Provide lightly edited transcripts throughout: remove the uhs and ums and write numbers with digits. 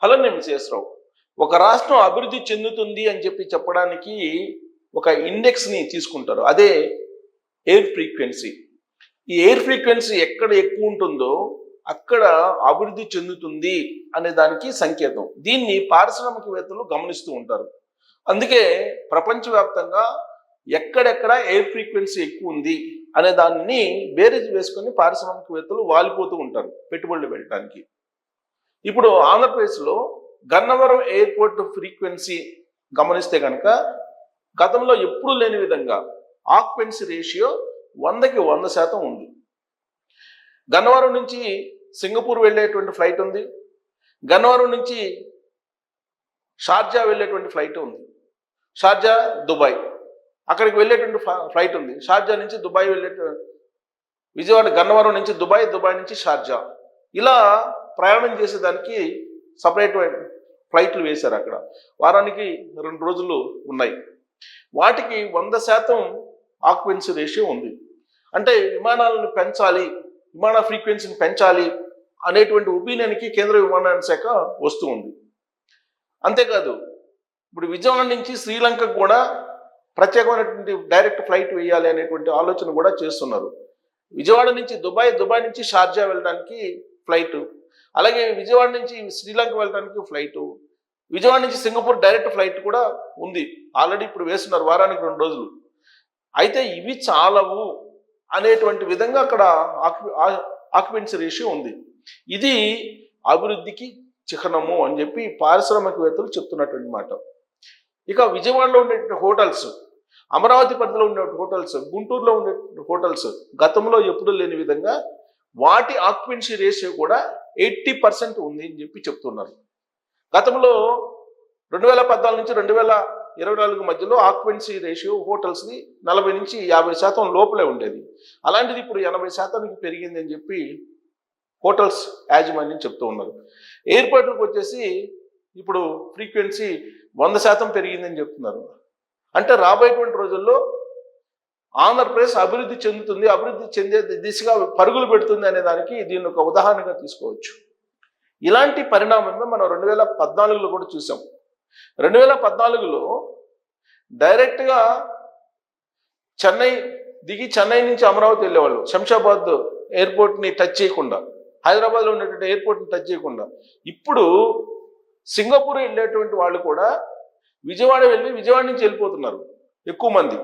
Hello నేను శేషరావు. ఒక రాష్ట్రం అభివృద్ధి చెందుతుంది అని చెప్పడానికి ఒక ఇండెక్స్ని తీసుకుంటారు. అదే ఎయిర్ ఫ్రీక్వెన్సీ. ఈ ఎయిర్ ఫ్రీక్వెన్సీ ఎక్కడ ఎక్కువ ఉంటుందో అక్కడ అభివృద్ధి చెందుతుంది అనే దానికి సంకేతం. దీన్ని పారిశ్రామికవేత్తలు గమనిస్తూ ఉంటారు. అందుకే ప్రపంచవ్యాప్తంగా ఎక్కడెక్కడ ఎయిర్ ఫ్రీక్వెన్సీ ఎక్కువ ఉంది అనే దాన్ని బేరీజ్ వేసుకొని పారిశ్రామికవేత్తలు వాలిపోతూ ఉంటారు పెట్టుబడులు పెట్టడానికి. ఇప్పుడు ఆంధ్రప్రదేశ్లో గన్నవరం ఎయిర్పోర్ట్ ఫ్రీక్వెన్సీ గమనిస్తే కనుక గతంలో ఎప్పుడూ లేని విధంగా ఆక్యుపెన్సీ రేషియో 100కి 100% ఉంది. గన్నవరం నుంచి సింగపూర్ వెళ్ళేటువంటి ఫ్లైట్ ఉంది, గన్నవరం నుంచి షార్జా వెళ్ళేటువంటి ఫ్లైట్ ఉంది, షార్జా దుబాయ్ అక్కడికి వెళ్ళేటువంటి ఫ్లైట్ ఉంది, షార్జా నుంచి దుబాయ్ విజయవాడ గన్నవరం నుంచి దుబాయ్, దుబాయ్ నుంచి షార్జా, ఇలా ప్రయాణం చేసేదానికి సపరేట్ ఫ్లైట్లు వేశారు. అక్కడ వారానికి 2 రోజులు ఉన్నాయి. వాటికి 100% ఆక్యుపెన్సీ రేషియో ఉంది. అంటే విమానాలను పెంచాలి, విమాన ఫ్రీక్వెన్సీని పెంచాలి అనేటువంటి ఒపీనియన్కి కేంద్ర విమానయాన శాఖ వస్తూ ఉంది. అంతేకాదు ఇప్పుడు విజయవాడ నుంచి శ్రీలంకకు కూడా ప్రత్యేకమైనటువంటి డైరెక్ట్ ఫ్లైట్ వేయాలి అనేటువంటి ఆలోచన కూడా చేస్తున్నారు. విజయవాడ నుంచి దుబాయ్, దుబాయ్ నుంచి షార్జా వెళ్ళడానికి ఫ్లైటు, అలాగే విజయవాడ నుంచి శ్రీలంక వెళ్ళడానికి ఫ్లైటు, విజయవాడ నుంచి సింగపూర్ డైరెక్ట్ ఫ్లైట్ కూడా ఉంది. ఆల్రెడీ ఇప్పుడు వేస్తున్నారు వారానికి 2 రోజులు. అయితే ఇవి చాలవు అనేటువంటి విధంగా అక్కడ ఆక్యుపెన్సీ రేషియో ఉంది. ఇది అభివృద్ధికి చిహ్నము అని చెప్పి పారిశ్రామికవేత్తలు చెప్తున్నటువంటి మాట. ఇక విజయవాడలో ఉండే హోటల్స్, అమరావతి పరిధిలో ఉండే హోటల్స్, గుంటూరులో ఉండే హోటల్స్ గతంలో ఎప్పుడూ లేని విధంగా వాటి ఆక్యుపెన్సీ రేషియో కూడా 80% ఉంది అని చెప్పి చెప్తున్నారు. గతంలో 2014 నుంచి 2024 మధ్యలో ఆక్యుపెన్సీ రేషియో హోటల్స్ని 40 నుంచి 50% లోపలే ఉండేది. అలాంటిది ఇప్పుడు 80%కి పెరిగింది అని చెప్పి హోటల్స్ యాజమాన్యం చెప్తూ ఉన్నారు. ఎయిర్పోర్ట్లకు వచ్చేసి ఇప్పుడు ఫ్రీక్వెన్సీ 100% పెరిగిందని చెప్తున్నారు. అంటే రాబోయేటువంటి రోజుల్లో ఆంధ్రప్రదేశ్ అభివృద్ధి చెందుతుంది, అభివృద్ధి చెందే దిశగా పరుగులు పెడుతుంది అనే దానికి దీన్ని ఒక ఉదాహరణగా తీసుకోవచ్చు. ఇలాంటి పరిణామమే మనం 2014లో కూడా చూసాం. 2014లో డైరెక్ట్గా చెన్నై దిగి చెన్నై నుంచి అమరావతి వెళ్ళేవాళ్ళు, శంషాబాద్ ఎయిర్పోర్ట్ని టచ్ చేయకుండా, హైదరాబాద్లో ఉన్నటువంటి ఎయిర్పోర్ట్ని టచ్ చేయకుండా. ఇప్పుడు సింగపూర్ వెళ్ళేటువంటి వాళ్ళు కూడా విజయవాడ వెళ్ళి విజయవాడ నుంచి వెళ్ళిపోతున్నారు ఎక్కువ మంది.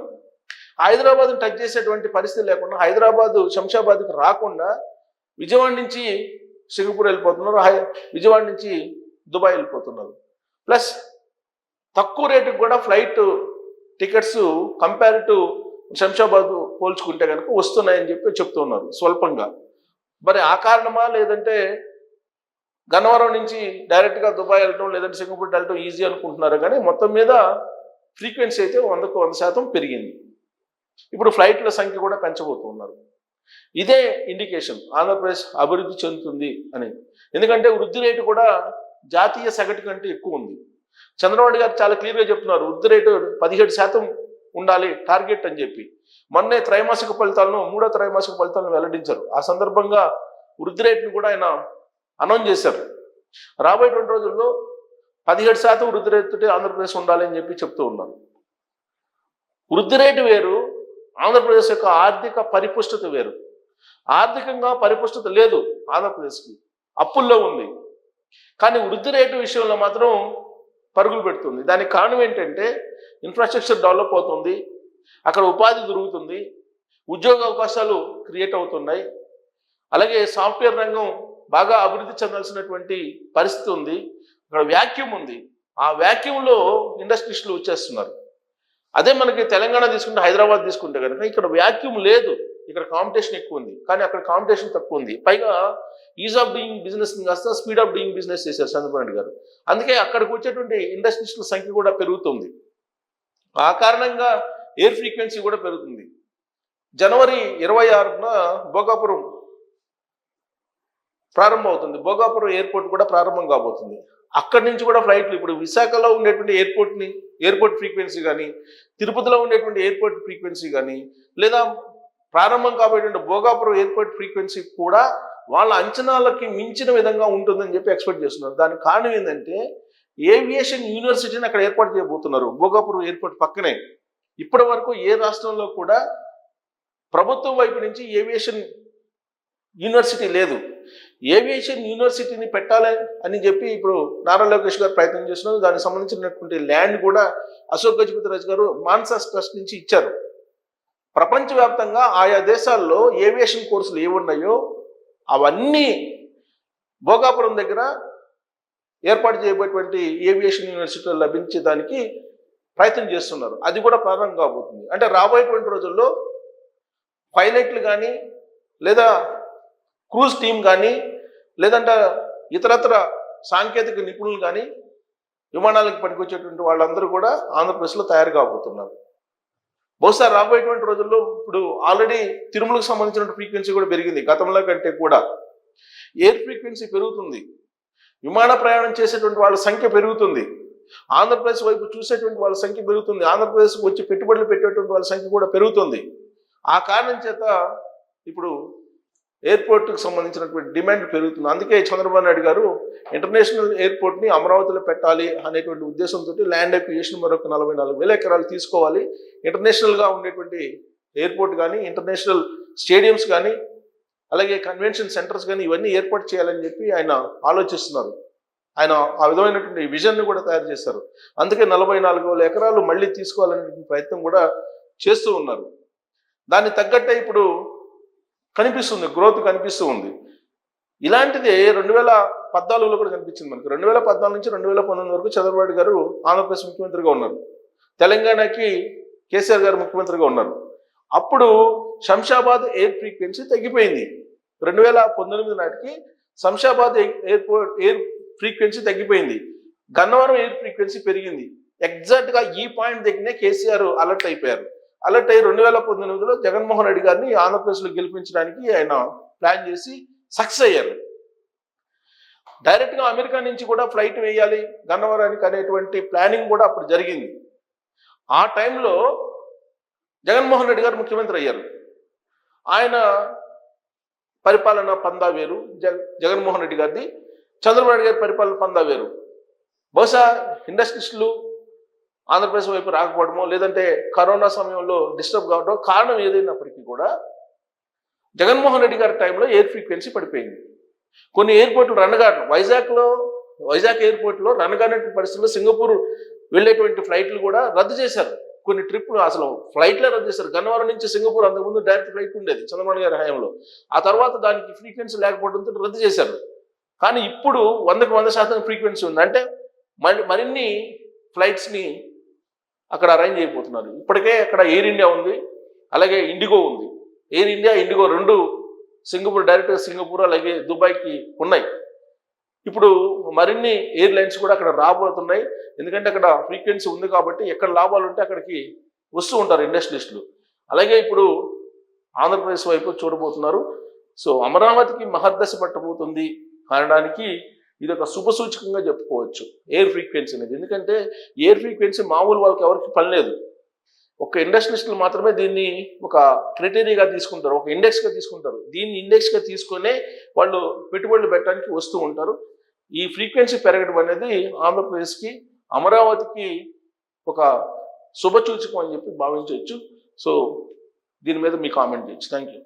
హైదరాబాద్ టచ్ చేసేటువంటి పరిస్థితి లేకుండా హైదరాబాద్ శంషాబాద్కి రాకుండా విజయవాడ నుంచి సింగపూర్ వెళ్ళిపోతున్నారు, విజయవాడ నుంచి దుబాయ్ వెళ్ళిపోతున్నారు. ప్లస్ తక్కువ రేటుకి కూడా flight tickets compare to Shamshabad పోల్చుకుంటే కనుక వస్తున్నాయని చెప్పి చెప్తున్నారు స్వల్పంగా. మరి ఆ కారణమా, లేదంటే గన్నవరం నుంచి డైరెక్ట్గా దుబాయ్ వెళ్ళటం లేదంటే సింగపూర్ వెళ్ళటం ఈజీ అనుకుంటున్నారు, కానీ మొత్తం మీద ఫ్రీక్వెన్సీ అయితే 100కు 100% పెరిగింది. ఇప్పుడు ఫ్లైట్ల సంఖ్య కూడా పెంచబోతున్నారు. ఇదే ఇండికేషన్ ఆంధ్రప్రదేశ్ అభివృద్ధి చెందుతుంది అని. ఎందుకంటే వృద్ధి రేటు కూడా జాతీయ సగటు కంటే ఎక్కువ ఉంది. చంద్రబాబు గారు చాలా క్లియర్గా చెప్తున్నారు, వృద్ధి రేటు 17% ఉండాలి టార్గెట్ అని చెప్పి. మొన్నే త్రైమాసిక ఫలితాలను, 3వ త్రైమాసిక ఫలితాలను వెల్లడించారు. ఆ సందర్భంగా వృద్ధి రేటును కూడా ఆయన అనౌన్స్ చేశారు. రాబోయే 2 రోజుల్లో 17% వృద్ధి రేటు ఆంధ్రప్రదేశ్ ఉండాలి అని చెప్పి చెప్తూ ఉన్నారు. వృద్ధి రేటు వేరు, ఆంధ్రప్రదేశ్ యొక్క ఆర్థిక పరిపుష్టత వేరు. ఆర్థికంగా పరిపుష్టత లేదు ఆంధ్రప్రదేశ్కి, అప్పుల్లో ఉంది. కానీ వృద్ధి రేటు విషయంలో మాత్రం పరుగులు పెడుతుంది. దానికి కారణం ఏంటంటే ఇన్ఫ్రాస్ట్రక్చర్ డెవలప్ అవుతుంది, అక్కడ ఉపాధి దొరుకుతుంది, ఉద్యోగ అవకాశాలు క్రియేట్ అవుతున్నాయి. అలాగే సాఫ్ట్వేర్ రంగం బాగా అభివృద్ధి చెందాల్సినటువంటి పరిస్థితి ఉంది. అక్కడ వ్యాక్యూమ్ ఉంది, ఆ వ్యాక్యూమ్లో ఇండస్ట్రీస్లు వచ్చేస్తున్నారు. అదే మనకి తెలంగాణ తీసుకుంటే, హైదరాబాద్ తీసుకుంటే కనుక ఇక్కడ వ్యాక్యూమ్ లేదు, ఇక్కడ కాంపిటీషన్ ఎక్కువ ఉంది. కానీ అక్కడ కాంపిటీషన్ తక్కువ ఉంది. పైగా ఈజ్ ఆఫ్ డూయింగ్ బిజినెస్ కాస్త స్పీడ్ ఆఫ్ డూయింగ్ బిజినెస్ చేశారు చంద్రబాబు నాయుడు గారు. అందుకే అక్కడికి వచ్చేటువంటి ఇండస్ట్రీస్ల సంఖ్య కూడా పెరుగుతుంది. ఆ కారణంగా ఎయిర్ ఫ్రీక్వెన్సీ కూడా పెరుగుతుంది. జనవరి 26న భోగాపురం ప్రారంభం అవుతుంది. భోగాపురం ఎయిర్పోర్ట్ కూడా ప్రారంభం కాబోతుంది. అక్కడి నుంచి కూడా ఫ్లైట్లు ఇప్పుడు విశాఖలో ఉండేటువంటి ఎయిర్పోర్ట్ ఫ్రీక్వెన్సీ కానీ, తిరుపతిలో ఉండేటువంటి ఎయిర్పోర్ట్ ఫ్రీక్వెన్సీ కానీ, లేదా ప్రారంభం కాబోయేటువంటి భోగాపురం ఎయిర్పోర్ట్ ఫ్రీక్వెన్సీ కూడా వాళ్ళ అంచనాలకి మించిన విధంగా ఉంటుందని చెప్పి ఎక్స్పెక్ట్ చేస్తున్నారు. దానికి కారణం ఏంటంటే ఏవియేషన్ యూనివర్సిటీని అక్కడ ఏర్పాటు చేయబోతున్నారు భోగాపురం ఎయిర్పోర్ట్ పక్కనే. ఇప్పటి వరకు ఏ రాష్ట్రంలో కూడా ప్రభుత్వం వైపు నుంచి ఏవియేషన్ యూనివర్సిటీ లేదు. ఏవియేషన్ యూనివర్సిటీని పెట్టాలి అని చెప్పి ఇప్పుడు నారా లోకేష్ గారు ప్రయత్నం చేస్తున్నారు. దానికి సంబంధించినటువంటి ల్యాండ్ కూడా అశోక్ గజపతి రాజు గారు మాన్సాస్ ట్రస్ట్ నుంచి ఇచ్చారు. ప్రపంచవ్యాప్తంగా ఆయా దేశాల్లో ఏవియేషన్ కోర్సులు ఏమున్నాయో అవన్నీ భోగాపురం దగ్గర ఏర్పాటు చేయబోయేటువంటి ఏవియేషన్ యూనివర్సిటీలో లభించేదానికి ప్రయత్నం చేస్తున్నారు. అది కూడా ప్రారంభం కాబోతుంది. అంటే రాబోయేటువంటి రోజుల్లో పైలట్లు కానీ లేదా క్రూజ్ టీం కానీ లేదంటే ఇతరత్ర సాంకేతిక నిపుణులు కానీ విమానాలకు పనికొచ్చేటువంటి వాళ్ళందరూ కూడా ఆంధ్రప్రదేశ్లో తయారు కాబోతున్నారు. బహుశా రాబోయేటువంటి రోజుల్లో ఇప్పుడు ఆల్రెడీ తిరుమలకు సంబంధించిన ఫ్రీక్వెన్సీ కూడా పెరిగింది. గతంలో కంటే కూడా ఎయిర్ ఫ్రీక్వెన్సీ పెరుగుతుంది. విమాన ప్రయాణం చేసేటువంటి వాళ్ళ సంఖ్య పెరుగుతుంది. ఆంధ్రప్రదేశ్ వైపు చూసేటువంటి వాళ్ళ సంఖ్య పెరుగుతుంది. ఆంధ్రప్రదేశ్కి వచ్చి పెట్టుబడులు పెట్టేటువంటి వాళ్ళ సంఖ్య కూడా పెరుగుతుంది. ఆ కారణం చేత ఇప్పుడు ఎయిర్పోర్ట్కి సంబంధించినటువంటి డిమాండ్ పెరుగుతుంది. అందుకే చంద్రబాబు నాయుడు గారు ఇంటర్నేషనల్ ఎయిర్పోర్ట్ని అమరావతిలో పెట్టాలి అనేటువంటి ఉద్దేశంతో ల్యాండ్ అక్విజిషన్ మరొక 44,000 ఎకరాలు తీసుకోవాలి. ఇంటర్నేషనల్గా ఉండేటువంటి ఎయిర్పోర్ట్ కానీ ఇంటర్నేషనల్ స్టేడియంస్ కానీ అలాగే కన్వెన్షన్ సెంటర్స్ కానీ ఇవన్నీ ఏర్పాటు చేయాలని చెప్పి ఆయన ఆలోచిస్తున్నారు. ఆయన ఆ విధమైనటువంటి విజన్ని కూడా తయారు చేశారు. అందుకే 44,000 ఎకరాలు మళ్ళీ తీసుకోవాలనే ప్రయత్నం కూడా చేస్తూ ఉన్నారు. దాన్ని తగ్గట్టే ఇప్పుడు కనిపిస్తుంది, గ్రోత్ కనిపిస్తూ ఉంది. ఇలాంటిదే 2014లో కూడా కనిపించింది మనకు. 2014 నుంచి 2019 వరకు చంద్రబాబు గారు ఆంధ్రప్రదేశ్ ముఖ్యమంత్రిగా ఉన్నారు. తెలంగాణకి కేసీఆర్ గారు ముఖ్యమంత్రిగా ఉన్నారు. అప్పుడు శంషాబాద్ ఎయిర్ ఫ్రీక్వెన్సీ తగ్గిపోయింది. 2019 నాటికి శంషాబాద్ ఎయిర్ ఫ్రీక్వెన్సీ తగ్గిపోయింది. గన్నవరం ఎయిర్ ఫ్రీక్వెన్సీ పెరిగింది. ఎగ్జాక్ట్గా ఈ పాయింట్ దగ్గరనే కేసీఆర్ అలర్ట్ అయిపోయారు. అలర్ట్ అయ్యి 2019లో జగన్మోహన్ రెడ్డి గారిని ఆంధ్రప్రదేశ్లో గెలిపించడానికి ఆయన ప్లాన్ చేసి సక్సెస్ అయ్యారు. డైరెక్ట్గా అమెరికా నుంచి కూడా ఫ్లైట్ వేయాలి గన్నవరానికి అనేటువంటి ప్లానింగ్ కూడా అప్పుడు జరిగింది. ఆ టైంలో జగన్మోహన్ రెడ్డి గారు ముఖ్యమంత్రి అయ్యారు. ఆయన పరిపాలన పందా వేరు, జగన్మోహన్ రెడ్డి గారిది. చంద్రబాబు నాయుడు గారి పరిపాలన పందా వేరు. బహుశా ఇండస్ట్రీస్టులు ఆంధ్రప్రదేశ్ వైపు రాకపోవడమో లేదంటే కరోనా సమయంలో డిస్టర్బ్ కావడం కారణం ఏదైనప్పటికీ కూడా జగన్మోహన్ రెడ్డి గారి టైంలో ఎయిర్ ఫ్రీక్వెన్సీ పడిపోయింది. కొన్ని ఎయిర్పోర్ట్లు రన్గాను, వైజాగ్ ఎయిర్పోర్ట్లో రన్గానటువంటి పరిస్థితుల్లో సింగపూర్ వెళ్ళేటువంటి ఫ్లైట్లు కూడా రద్దు చేశారు. కొన్ని ట్రిప్లు అసలు ఫ్లైట్లే రద్దు చేశారు. గన్నవరం నుంచి సింగపూర్ అంతకుముందు డైరెక్ట్ ఫ్లైట్ ఉండేది చంద్రబాబు గారి హయాంలో. ఆ తర్వాత దానికి ఫ్రీక్వెన్సీ లేకపోవడంతో రద్దు చేశారు. కానీ ఇప్పుడు 100కి 100% ఫ్రీక్వెన్సీ ఉంది. అంటే మరిన్ని ఫ్లైట్స్ని అక్కడ అరేంజ్ అయిపోతున్నారు. ఇప్పటికే అక్కడ ఎయిర్ ఇండియా ఉంది, అలాగే ఇండిగో ఉంది. ఎయిర్ ఇండియా, ఇండిగో రెండు సింగపూర్, డైరెక్ట్గా సింగపూర్ అలాగే దుబాయ్కి ఉన్నాయి. ఇప్పుడు మరిన్ని ఎయిర్లైన్స్ కూడా అక్కడ రాబోతున్నాయి. ఎందుకంటే అక్కడ ఫ్రీక్వెన్సీ ఉంది కాబట్టి ఎక్కడ లాభాలు ఉంటే అక్కడికి వస్తూ ఉంటారు ఇండస్ట్రియలిస్టులు. అలాగే ఇప్పుడు ఆంధ్రప్రదేశ్ వైపు చూడబోతున్నారు. సో అమరావతికి మహర్దశ పట్టబోతుంది అనడానికి ఇది ఒక శుభసూచకంగా చెప్పుకోవచ్చు ఎయిర్ ఫ్రీక్వెన్సీ అనేది. ఎందుకంటే ఎయిర్ ఫ్రీక్వెన్సీ మామూలు వాళ్ళకి ఎవరికి పని లేదు. ఒక ఇండస్ట్రియలిస్టులు మాత్రమే దీన్ని ఒక క్రైటీరియాగా తీసుకుంటారు, ఒక ఇండెక్స్గా తీసుకుంటారు. దీన్ని ఇండెక్స్గా తీసుకునే వాళ్ళు పెట్టుబడులు పెట్టడానికి వస్తూ ఉంటారు. ఈ ఫ్రీక్వెన్సీ పెరగడం అనేది ఆంధ్రప్రదేశ్కి, అమరావతికి ఒక శుభసూచకం అని చెప్పి భావించవచ్చు. సో దీని మీద మీ కామెంట్ చేయొచ్చు. Thank you.